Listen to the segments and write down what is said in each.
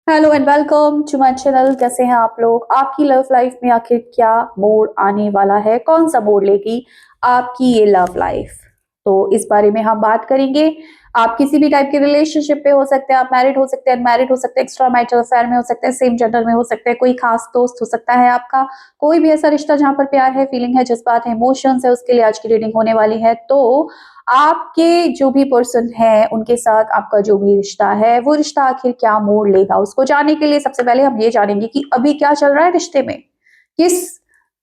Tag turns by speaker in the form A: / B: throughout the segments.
A: Hello and welcome to my channel. कैसे हैं आप लोग? आपकी लव लाइफ में आखिर क्या मोड़ आने वाला है? कौन सा मोड़ लेगी आपकी ये लव लाइफ? तो इस बारे में हम बात करेंगे। आप किसी भी टाइप के रिलेशनशिप पे हो सकते हैं, आप मैरिड हो सकते हैं, अनमैरिड हो सकते हैं, एक्स्ट्रा मैरिटल अफेयर में हो सकते हैं, सेम जेंडर में हो सकते हैं, कोई खास दोस्त हो सकता है आपका, कोई भी ऐसा रिश्ता जहां पर प्यार है, फीलिंग है, जज्बात है, इमोशंस है, उसके लिए आज की रीडिंग होने वाली है। तो आपके जो भी पर्सन है उनके साथ आपका जो भी रिश्ता है वो रिश्ता आखिर क्या मोड़ लेगा, उसको जानने के लिए सबसे पहले हम ये जानेंगे कि अभी क्या चल रहा है रिश्ते में। किस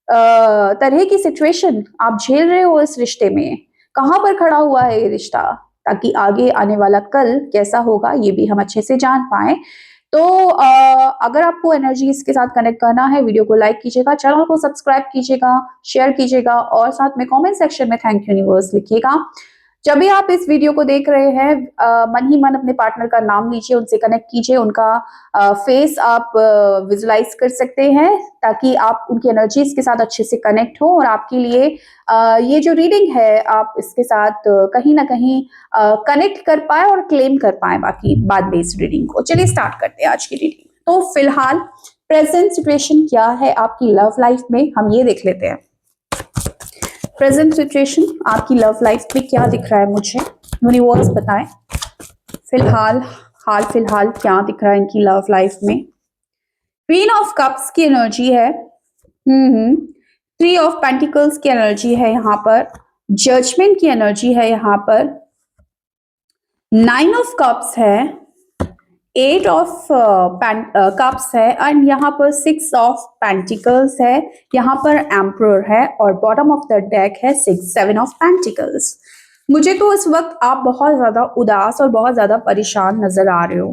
A: तरह की सिचुएशन आप झेल रहे हो इस रिश्ते में, कहां पर खड़ा हुआ है ये रिश्ता, ताकि आगे आने वाला कल कैसा होगा ये भी हम अच्छे से जान पाए। तो अगर आपको एनर्जी इसके साथ कनेक्ट करना है, वीडियो को लाइक कीजिएगा, चैनल को सब्सक्राइब कीजिएगा, शेयर कीजिएगा और साथ में कमेंट सेक्शन में थैंक यूनिवर्स लिखिएगा। जब भी आप इस वीडियो को देख रहे हैं, मन ही मन अपने पार्टनर का नाम लीजिए, उनसे कनेक्ट कीजिए, उनका फेस आप विजुलाइज कर सकते हैं ताकि आप उनकी एनर्जीज के साथ अच्छे से कनेक्ट हो और आपके लिए ये जो रीडिंग है आप इसके साथ कहीं ना कहीं कनेक्ट कर पाए और क्लेम कर पाए बाकी बाद में इस रीडिंग को। चलिए स्टार्ट करते हैं आज की रीडिंग। तो फिलहाल प्रेजेंट सिचुएशन क्या है आपकी लव लाइफ में, हम ये देख लेते हैं। प्रेजेंट सिचुएशन आपकी लव लाइफ में क्या दिख रहा है मुझे, यूनिवर्स बताएं। फिलहाल फिलहाल क्या दिख रहा है इनकी लव लाइफ में। क्वीन ऑफ कप्स की एनर्जी है। थ्री ऑफ पेंटिकल्स की एनर्जी है यहाँ पर। जजमेंट की एनर्जी है यहाँ पर। नाइन ऑफ कप्स है। एट ऑफ कप्स है एंड यहाँ पर सिक्स ऑफ पेंटिकल्स है। यहाँ पर एम्परर है और बॉटम ऑफ द डेक है सेवन ऑफ पेंटिकल्स। मुझे तो इस वक्त आप बहुत ज्यादा उदास और बहुत ज्यादा परेशान नजर आ रहे हो,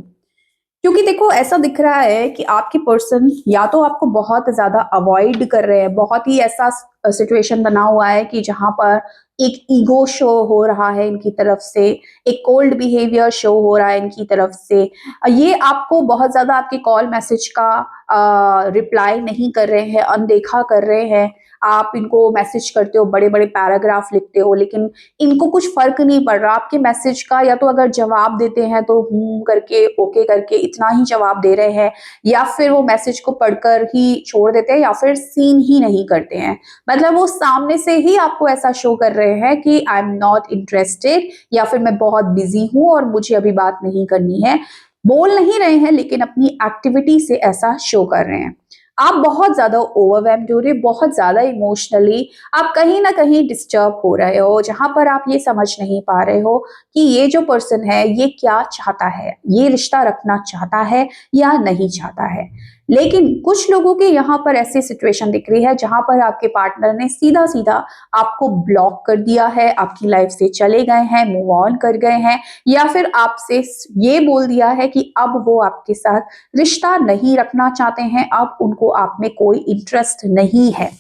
A: क्योंकि देखो ऐसा दिख रहा है कि आपके पर्सन या तो आपको बहुत ज्यादा अवॉइड कर रहे हैं, बहुत ही ऐसा सिचुएशन बना हुआ है कि जहां पर एक ईगो शो हो रहा है इनकी तरफ से, एक कोल्ड बिहेवियर शो हो रहा है इनकी तरफ से। ये आपको बहुत ज्यादा आपके कॉल मैसेज का रिप्लाई नहीं कर रहे हैं, अनदेखा कर रहे हैं। आप इनको मैसेज करते हो, बड़े बड़े पैराग्राफ लिखते हो, लेकिन इनको कुछ फर्क नहीं पड़ रहा आपके मैसेज का। या तो अगर जवाब देते हैं तो करके ओके करके इतना ही जवाब दे रहे हैं, या फिर वो मैसेज को पढ़कर ही छोड़ देते हैं, या फिर सीन ही नहीं करते हैं। मतलब वो सामने से ही आपको ऐसा शो कर रहे हैं कि आई एम नॉट इंटरेस्टेड, या फिर मैं बहुत बिजी हूं और मुझे अभी बात नहीं करनी है। बोल नहीं रहे हैं लेकिन अपनी एक्टिविटी से ऐसा शो कर रहे हैं। आप बहुत ज्यादा ओवरवेल्म्ड हो रहे, बहुत ज्यादा इमोशनली आप कहीं ना कहीं डिस्टर्ब हो रहे हो, जहां पर आप ये समझ नहीं पा रहे हो कि ये जो पर्सन है ये क्या चाहता है, ये रिश्ता रखना चाहता है या नहीं चाहता है। लेकिन कुछ लोगों के यहाँ पर ऐसी सिचुएशन दिख रही है जहां पर आपके पार्टनर ने सीधा सीधा आपको ब्लॉक कर दिया है, आपकी लाइफ से चले गए हैं, मूव ऑन कर गए हैं, या फिर आपसे ये बोल दिया है कि अब वो आपके साथ रिश्ता नहीं रखना चाहते हैं, अब उनको आप में कोई इंटरेस्ट नहीं है।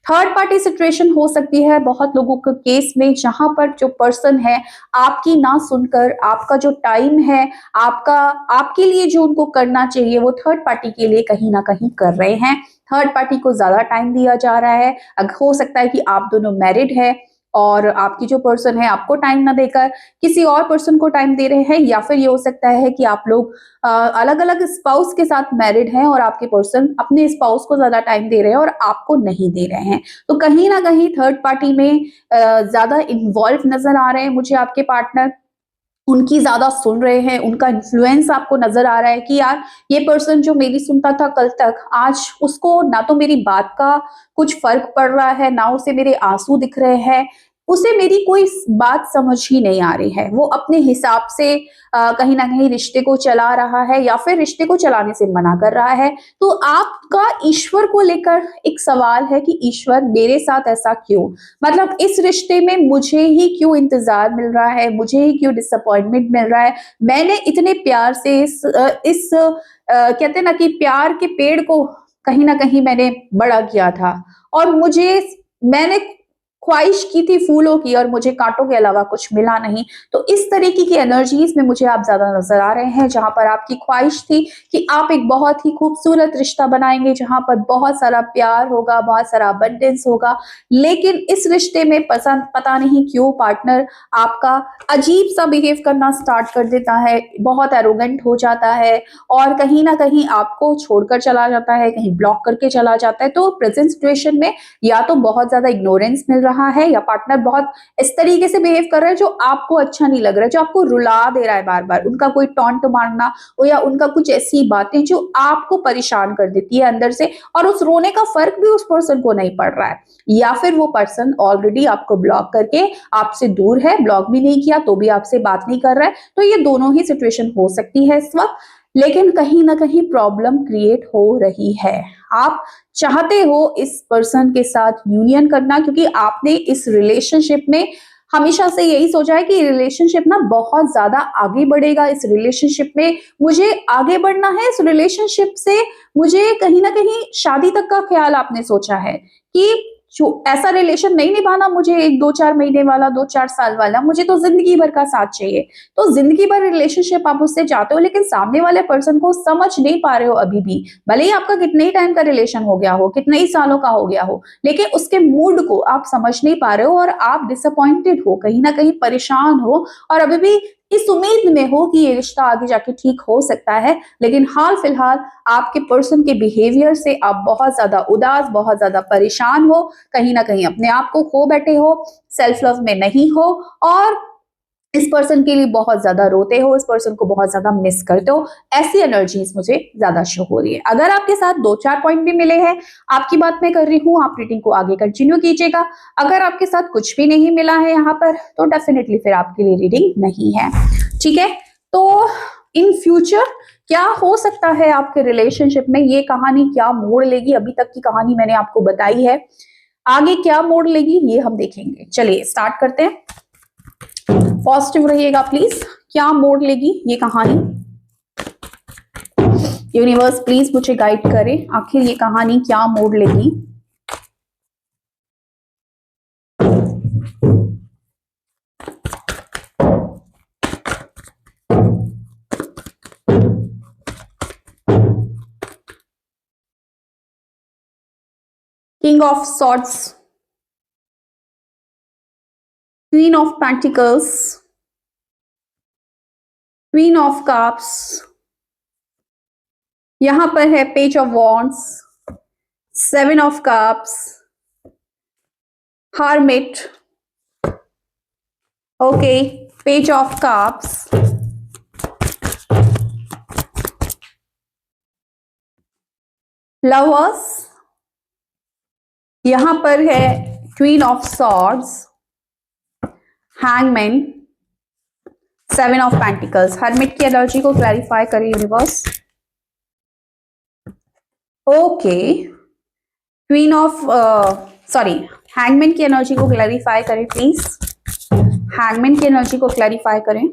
A: थर्ड पार्टी सिचुएशन हो सकती है बहुत लोगों के केस में, जहां पर जो पर्सन है आपकी ना सुनकर आपका जो टाइम है, आपका आपके लिए जो उनको करना चाहिए वो थर्ड पार्टी के लिए कहीं ना कहीं कर रहे हैं। थर्ड पार्टी को ज्यादा टाइम दिया जा रहा है। हो सकता है कि आप दोनों मैरिड है और आपकी जो पर्सन है आपको टाइम ना देकर किसी और पर्सन को टाइम दे रहे हैं, या फिर ये हो सकता है कि आप लोग अलग अलग स्पाउस के साथ मैरिड हैं और आपके पर्सन अपने स्पाउस को ज्यादा टाइम दे रहे हैं और आपको नहीं दे रहे हैं। तो कहीं ना कहीं थर्ड पार्टी में ज्यादा इन्वॉल्व नजर आ रहे हैं मुझे आपके पार्टनर, उनकी ज्यादा सुन रहे हैं, उनका इन्फ्लुएंस आपको नजर आ रहा है कि यार ये पर्सन जो मेरी सुनता था कल तक, आज उसको ना तो मेरी बात का कुछ फर्क पड़ रहा है, ना उसे मेरे आंसू दिख रहे हैं, उसे मेरी कोई बात समझ ही नहीं आ रही है। वो अपने हिसाब से कहीं ना कहीं रिश्ते को चला रहा है या फिर रिश्ते को चलाने से मना कर रहा है। तो आपका ईश्वर को लेकर एक सवाल है कि ईश्वर मेरे साथ ऐसा क्यों, मतलब इस रिश्ते में मुझे ही क्यों इंतजार मिल रहा है, मुझे ही क्यों डिसअपॉइंटमेंट मिल रहा है। मैंने इतने प्यार से कहते हैं ना कि प्यार के पेड़ को कहीं ना कहीं मैंने बड़ा किया था, और मुझे मैंने ख्वाहिश की थी फूलों की और मुझे कांटों के अलावा कुछ मिला नहीं। तो इस तरीके की एनर्जीज में मुझे आप ज्यादा नजर आ रहे हैं, जहां पर आपकी ख्वाहिश थी कि आप एक बहुत ही खूबसूरत रिश्ता बनाएंगे, जहां पर बहुत सारा प्यार होगा, बहुत सारा अबंडेंस होगा। लेकिन इस रिश्ते में पसंद पता नहीं क्यों पार्टनर आपका अजीब सा बिहेव करना स्टार्ट कर देता है, बहुत एरोगेंट हो जाता है और कहीं ना कहीं आपको छोड़कर चला जाता है, कहीं ब्लॉक करके चला जाता है। तो प्रेजेंट सिचुएशन में या तो बहुत ज्यादा इग्नोरेंस मिल रहा है, या पार्टनर बहुत इस तरीके से बिहेव कर रहा है जो आपको अच्छा नहीं लग रहा है, जो आपको रुला दे रहा है बार बार। उनका कोई टॉन्ट मारना हो या उनका कुछ ऐसी बातें जो आपको परेशान कर देती है अंदर से, और उस रोने का फर्क भी उस पर्सन को नहीं पड़ रहा है। या फिर वो पर्सन ऑलरेडी आपको ब्लॉक करके आपसे दूर है, ब्लॉक भी नहीं किया तो भी आपसे बात नहीं कर रहा है। तो ये दोनों ही सिचुएशन हो सकती है इस वक्त, लेकिन कहीं ना कहीं प्रॉब्लम क्रिएट हो रही है। आप चाहते हो इस पर्सन के साथ यूनियन करना, क्योंकि आपने इस रिलेशनशिप में हमेशा से यही सोचा है कि रिलेशनशिप ना बहुत ज्यादा आगे बढ़ेगा। इस रिलेशनशिप में मुझे आगे बढ़ना है, इस रिलेशनशिप से मुझे कहीं ना कहीं शादी तक का ख्याल आपने सोचा है कि जो ऐसा रिलेशन नहीं निभाना मुझे, एक 2-4 महीने वाला, 2-4 साल वाला, मुझे तो जिंदगी भर का साथ चाहिए। तो जिंदगी भर रिलेशनशिप आप उससे चाहते हो, लेकिन सामने वाले पर्सन को समझ नहीं पा रहे हो अभी भी। भले ही आपका कितने ही टाइम का रिलेशन हो गया हो, कितने ही सालों का हो गया हो, लेकिन उसके मूड को आप समझ नहीं पा रहे हो और आप डिसअपॉइंटेड हो, कहीं ना कहीं परेशान हो, और अभी भी इस उम्मीद में हो कि ये रिश्ता आगे जाके ठीक हो सकता है। लेकिन हाल फिलहाल आपके पर्सन के बिहेवियर से आप बहुत ज्यादा उदास, बहुत ज्यादा परेशान हो, कहीं ना कहीं अपने आप को खो बैठे हो, सेल्फ लव में नहीं हो, और इस पर्सन के लिए बहुत ज्यादा रोते हो, इस पर्सन को बहुत ज्यादा मिस करते हो। ऐसी एनर्जीज मुझे ज्यादा शो हो रही है। अगर आपके साथ 2-4 पॉइंट भी मिले हैं, आपकी बात मैं कर रही हूँ, आप रीडिंग को आगे कंटिन्यू कीजिएगा। अगर आपके साथ कुछ भी नहीं मिला है यहाँ पर, तो डेफिनेटली फिर आपके लिए रीडिंग नहीं है। ठीक है, तो इन फ्यूचर क्या हो सकता है आपके रिलेशनशिप में, ये कहानी क्या मोड़ लेगी? अभी तक की कहानी मैंने आपको बताई है, आगे क्या मोड़ लेगी ये हम देखेंगे। चलिए स्टार्ट करते हैं। पॉजिटिव रहिएगा प्लीज। क्या मोड़ लेगी ये कहानी? यूनिवर्स प्लीज मुझे गाइड करें, आखिर ये कहानी क्या मोड़ लेगी? King of swords, queen of pentacles, queen of cups, यहां पर है page of wands, 7 of cups, hermit, okay, page of cups, lovers, यहां पर है queen of swords, hangman, 7 of pentacles. Hermit की एनर्जी को क्लैरिफाई करें universe. Okay, queen of sorry, hangman की एनर्जी को क्लैरिफाई करें प्लीज। हैंगमैन की एनर्जी को क्लैरिफाई करें।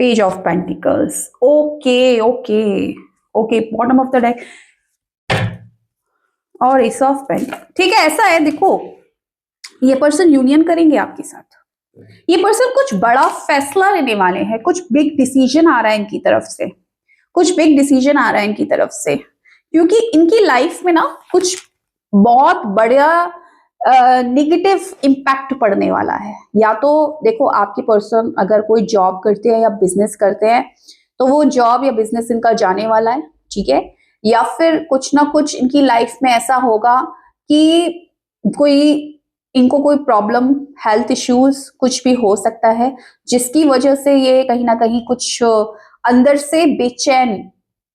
A: Page of pentacles, okay okay okay, bottom of the deck और एस ऑफ पेन। ठीक है, ऐसा है, देखो ये पर्सन यूनियन करेंगे आपके साथ, ये पर्सन कुछ बड़ा फैसला लेने वाले हैं, कुछ बिग डिसीजन आ रहा है इनकी तरफ से, कुछ बिग डिसीजन आ रहा है इनकी तरफ से, क्योंकि इनकी लाइफ में ना कुछ बहुत बड़ा निगेटिव इम्पैक्ट पड़ने वाला है। या तो देखो आपकी पर्सन अगर कोई जॉब करते हैं या बिजनेस करते हैं, तो वो जॉब या बिजनेस इनका जाने वाला है, ठीक है। या फिर कुछ ना कुछ इनकी लाइफ में ऐसा होगा कि कोई इनको कोई प्रॉब्लम, हेल्थ इश्यूज कुछ भी हो सकता है, जिसकी वजह से ये कहीं ना कहीं कुछ अंदर से बेचैन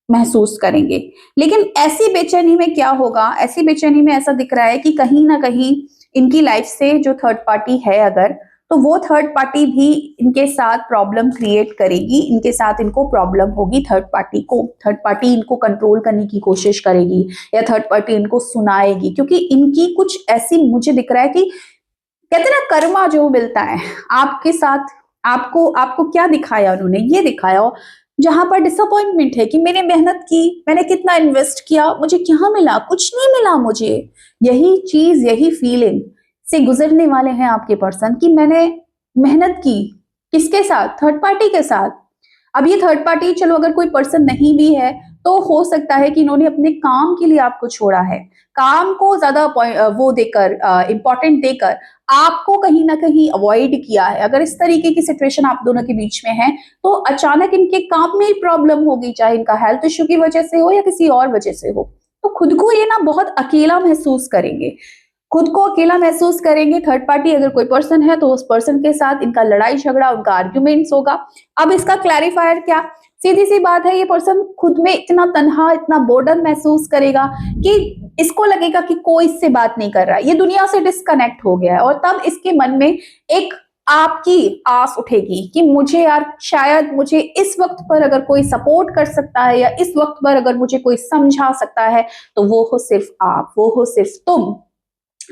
A: महसूस करेंगे। लेकिन ऐसी बेचैनी में क्या होगा, ऐसी बेचैनी में ऐसा दिख रहा है कि कहीं ना कहीं इनकी लाइफ से जो थर्ड पार्टी है अगर, तो वो थर्ड पार्टी भी इनके साथ प्रॉब्लम क्रिएट करेगी, इनके साथ इनको प्रॉब्लम होगी। थर्ड पार्टी को, थर्ड पार्टी इनको कंट्रोल करने की कोशिश करेगी, या थर्ड पार्टी इनको सुनाएगी, क्योंकि इनकी कुछ ऐसी मुझे दिख रहा है कि कहते ना कर्मा जो मिलता है आपके साथ, आपको आपको क्या दिखाया उन्होंने, ये दिखाया जहां पर डिसअपॉइंटमेंट है कि मैंने मेहनत की, मैंने कितना इन्वेस्ट किया, मुझे क्या मिला, कुछ नहीं मिला मुझे। यही चीज, यही फीलिंग से गुजरने वाले हैं आपके पर्सन कि मैंने मेहनत की, किसके साथ, थर्ड पार्टी के साथ। अब ये थर्ड पार्टी, चलो अगर कोई पर्सन नहीं भी है तो हो सकता है कि इन्होंने अपने काम के लिए आपको छोड़ा है, काम को ज्यादा वो देकर, इंपॉर्टेंट देकर आपको कहीं ना कहीं अवॉइड किया है। अगर इस तरीके की सिचुएशन आप दोनों के बीच में है तो अचानक इनके काम में ही प्रॉब्लम होगी, चाहे इनका हेल्थ इश्यू की वजह से हो या किसी और वजह से हो। तो खुद को ये ना बहुत अकेला महसूस करेंगे, खुद को अकेला महसूस करेंगे। थर्ड पार्टी अगर कोई पर्सन है तो उस पर्सन के साथ इनका लड़ाई झगड़ा, उनका आर्ग्यूमेंट्स होगा। अब इसका क्लैरिफायर क्या, सीधी सी बात है, ये पर्सन खुद में इतना तन्हा, इतना बोर्डन महसूस करेगा कि इसको लगेगा कि कोई इससे बात नहीं कर रहा, ये दुनिया से डिस्कनेक्ट हो गया है। और तब इसके मन में एक आपकी आस उठेगी कि मुझे यार, शायद मुझे इस वक्त पर अगर कोई सपोर्ट कर सकता है या इस वक्त पर अगर मुझे कोई समझा सकता है तो वो हो सिर्फ आप, वो हो सिर्फ तुम।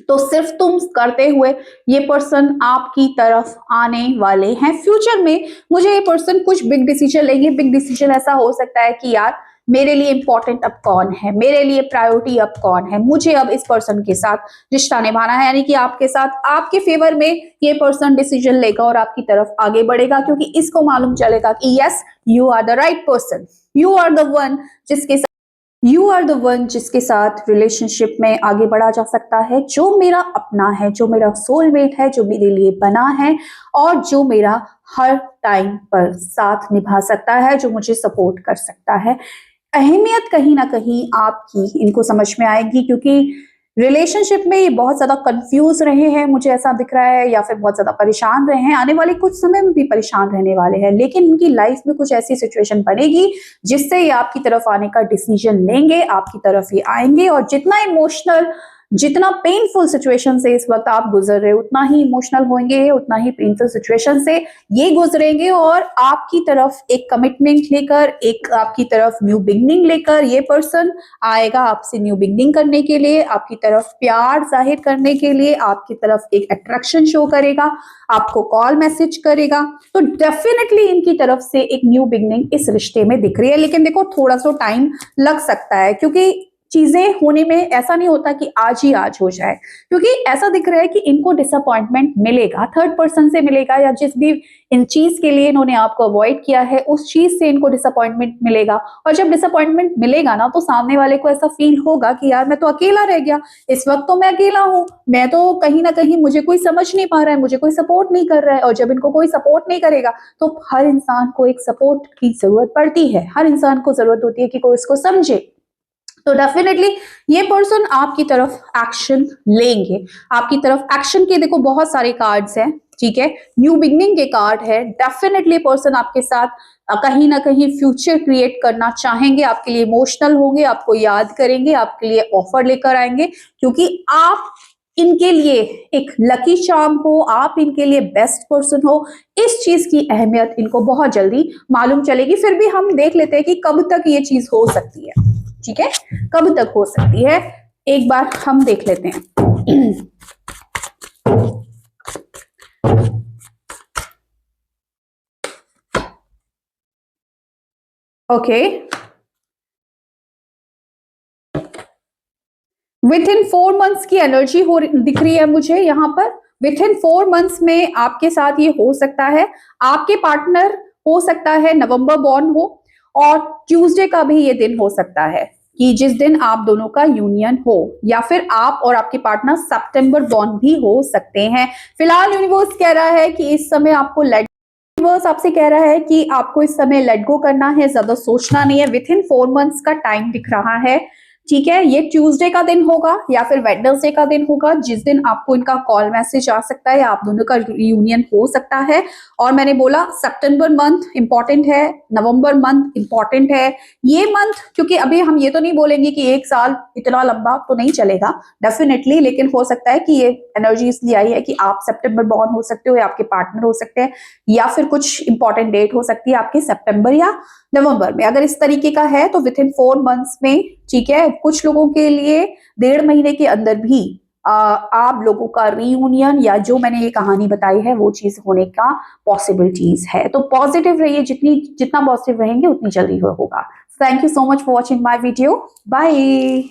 A: तो सिर्फ तुम करते हुए ये पर्सन आपकी तरफ आने वाले हैं फ्यूचर में। मुझे ये पर्सन कुछ बिग डिसीजन लेंगे। बिग डिसीजन ऐसा हो सकता है कि यार मेरे लिए इंपॉर्टेंट अब कौन है, मेरे लिए प्रायोरिटी अब कौन है, मुझे अब इस पर्सन के साथ रिश्ता निभाना है। यानी कि आपके साथ, आपके फेवर में ये पर्सन डिसीजन लेगा और आपकी तरफ आगे बढ़ेगा, क्योंकि इसको मालूम चलेगा कि yes, you are the right person, you are the one जिसके यू आर द वन जिसके साथ रिलेशनशिप में आगे बढ़ा जा सकता है, जो मेरा अपना है, जो मेरा सोलमेट है, जो मेरे लिए बना है और जो मेरा हर टाइम पर साथ निभा सकता है, जो मुझे सपोर्ट कर सकता है। अहमियत कहीं ना कहीं आपकी इनको समझ में आएगी, क्योंकि रिलेशनशिप में ये बहुत ज्यादा कंफ्यूज रहे हैं, मुझे ऐसा दिख रहा है, या फिर बहुत ज्यादा परेशान रहे हैं, आने वाले कुछ समय में भी परेशान रहने वाले हैं। लेकिन इनकी लाइफ में कुछ ऐसी सिचुएशन बनेगी जिससे ये आपकी तरफ आने का डिसीजन लेंगे, आपकी तरफ ये आएंगे। और जितना इमोशनल, जितना पेनफुल सिचुएशन से इस वक्त आप गुजर रहे हो, उतना ही इमोशनल होंगे, उतना ही पेनफुल सिचुएशन से ये गुजरेंगे और आपकी तरफ एक कमिटमेंट लेकर, एक आपकी तरफ न्यू बिगनिंग लेकर ये पर्सन आएगा आपसे न्यू बिगनिंग करने के लिए, आपकी तरफ प्यार जाहिर करने के लिए, आपकी तरफ एक अट्रैक्शन शो करेगा, आपको कॉल मैसेज करेगा। तो डेफिनेटली इनकी तरफ से एक न्यू बिगनिंग इस रिश्ते में दिख रही है। लेकिन देखो, थोड़ा सा टाइम लग सकता है, क्योंकि चीजें होने में ऐसा नहीं होता कि आज ही आज हो जाए। क्योंकि ऐसा दिख रहा है कि इनको डिसअपॉइंटमेंट मिलेगा, थर्ड पर्सन से मिलेगा, या जिस भी इन चीज के लिए इन्होंने आपको अवॉइड किया है उस चीज से इनको डिसअपॉइंटमेंट मिलेगा। और जब डिसअपॉइंटमेंट मिलेगा ना, तो सामने वाले को ऐसा फील होगा कि यार मैं तो अकेला रह गया, इस वक्त तो मैं अकेला हूं, मैं तो कहीं ना कहीं, मुझे कोई समझ नहीं पा रहा है, मुझे कोई सपोर्ट नहीं कर रहा है। और जब इनको कोई सपोर्ट नहीं करेगा तो हर इंसान को एक सपोर्ट की जरूरत पड़ती है, हर इंसान को जरूरत होती है कि कोई इसको समझे। तो डेफिनेटली ये पर्सन आपकी तरफ एक्शन लेंगे। आपकी तरफ एक्शन के देखो बहुत सारे कार्ड्स हैं, ठीक है, न्यू बिगनिंग के कार्ड है। डेफिनेटली पर्सन आपके साथ कहीं ना कहीं फ्यूचर क्रिएट करना चाहेंगे, आपके लिए इमोशनल होंगे, आपको याद करेंगे, आपके लिए ऑफर लेकर आएंगे, क्योंकि आप इनके लिए एक लकी चार्म हो, आप इनके लिए बेस्ट पर्सन हो। इस चीज की अहमियत इनको बहुत जल्दी मालूम चलेगी। फिर भी हम देख लेते हैं कि कब तक ये चीज हो सकती है, ठीक है, कब तक हो सकती है, एक बार हम देख लेते हैं। ओके, विथ इन 4 मंथ्स की एनर्जी हो दिख रही है मुझे यहाँ पर। विथ इन 4 मंथ्स में आपके साथ ये हो सकता है। आपके पार्टनर हो सकता है नवंबर बॉर्न हो, और ट्यूसडे का भी ये दिन हो सकता है कि जिस दिन आप दोनों का यूनियन हो, या फिर आप और आपके पार्टनर सितंबर बॉर्न भी हो सकते हैं। फिलहाल यूनिवर्स कह रहा है कि इस समय आपको यूनिवर्स आपसे कह रहा है कि आपको इस समय लेट गो करना है, ज्यादा सोचना नहीं है। विथ इन 4 मंथ्स का टाइम दिख रहा है, ठीक है। ये ट्यूसडे का दिन होगा या फिर वेडनेसडे का दिन होगा, जिस दिन आपको इनका कॉल मैसेज आ सकता है, आप दोनों का यूनियन हो सकता है। और मैंने बोला सितंबर मंथ इंपॉर्टेंट है, नवंबर मंथ इंपॉर्टेंट है। ये मंथ, क्योंकि अभी हम ये तो नहीं बोलेंगे कि 1 साल इतना लंबा तो नहीं चलेगा डेफिनेटली, लेकिन हो सकता है कि ये एनर्जी इसलिए आई है कि आप सितंबर बॉर्न हो सकते हो, या आपके पार्टनर हो सकते हैं, या फिर कुछ इंपॉर्टेंट डेट हो सकती है आपके सितंबर या नवंबर में। अगर इस तरीके का है तो विथ इन 4 मंथ्स में, ठीक है, कुछ लोगों के लिए 1.5 महीने के अंदर भी आप लोगों का रीयूनियन या जो मैंने ये कहानी बताई है वो चीज होने का पॉसिबिलिटीज है। तो पॉजिटिव रहिए, जितना पॉजिटिव रहेंगे उतनी जल्दी होगा। Thank you so much for watching my video. Bye.